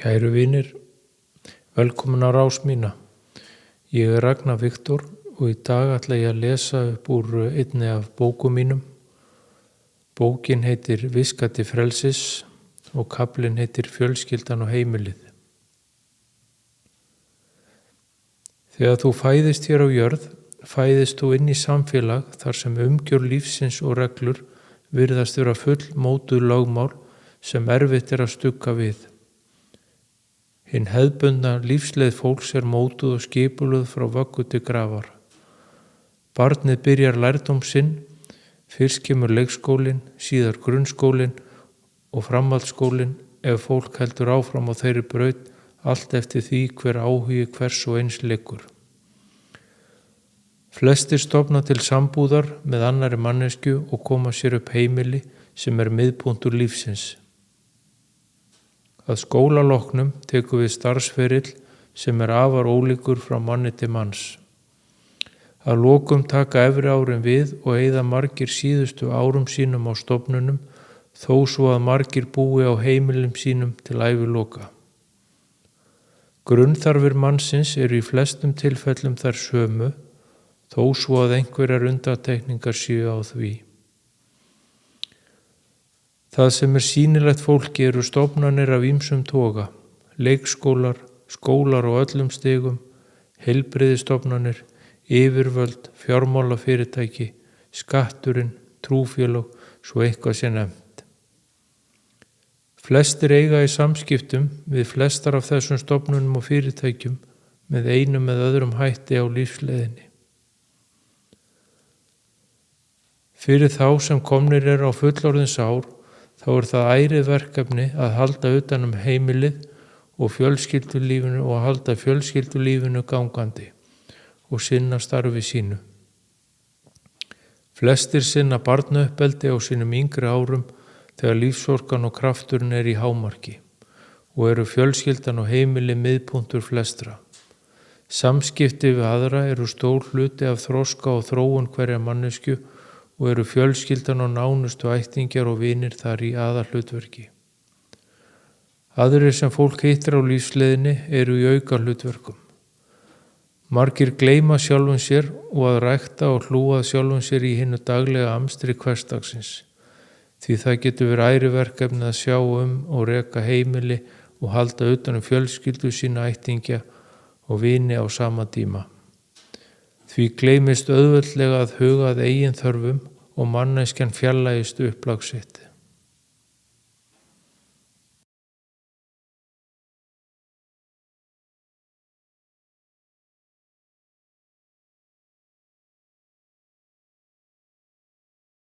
Kæru vinir, velkomin á Rás mína. Ég er Ragnar Viktor og í dag ætla ég að lesa upp úr einni af bókum mínum. Bókin heitir Viska til frelsis og kaflinn heitir Fjölskyldan og heimilið. Þegar þú fæðist hér á jörð, fæðist þú inn í samfélag þar sem umgjörð lífsins og reglur virðast vera full mótuð lögmál sem erfitt er að stugga við. Hinn hefðbundna lífsleið fólks er mótuð og skipulögð frá vöggu til grafar. Barnið byrjar lærdóm sinn, fyrst kemur leikskólinn, síðar grunnskólinn og framhaldsskólinn ef fólk heldur áfram á þeirri braut, allt eftir því hver áhugi hvers og eins liggur. Flestir stofna til sambúðar með annarri manneskju og koma sér upp heimili sem er miðpunktur lífsins. Að skólaloknum tekur við starfsferill sem er afar ólíkur frá manni til manns. Að lokum taka efri árin við og eyða margir síðustu árum sínum á stofnunum, þó svo að margir búi á heimilum sínum til æviloka. Grunnþarfir mannsins eru í flestum tilfellum þær sömu, þó svo að einhverjar undantekningar séu á því. Það sem er sýnilegt fólki eru stofnanir af ýmsum toga, leikskólar, skólar á öllum stigum, heilbrigðisstofnanir, yfirvöld, fjármálafyrirtæki, skatturinn, trúfélög, svo eitthvað sé nefnt. Flestir eiga í samskiptum við flestar af þessum stofnunum og fyrirtækjum með einum eða öðrum hætti á lífsleiðinni. Fyrir þá sem komnir eru á fullorðins ár, þá er það ærið verkefni að halda utan um heimilið og fjölskyldulífinu og að halda fjölskyldulífinu gangandi og sinna starfi sínu. Flestir sinna barnauppeldi á sínum yngri árum þegar lífsorkan og krafturinn er í hámarki og eru fjölskyldan og heimili miðpunktur flestra. Samskipti við aðra eru stór hluti af þroska og þróun hverja manneskju og eru fjölskyldan og nánustu ættingjar og vinir þar í aðalhlutverki. Aðrir sem fólk hittir á lífsleiðinni eru í aukahlutverkum. Margir gleyma sjálfum sér og að rækta og hlúa sjálfum sér í hinu daglega amstri hversdagsins, því það getur verið æriverkefni að sjá og reka heimili og halda utan um fjölskyldu sína ættingja og vini á sama tíma. Því gleymist auðveldlega að huga að eigin þörfum og manneskjan fjarlægist upplag sitt.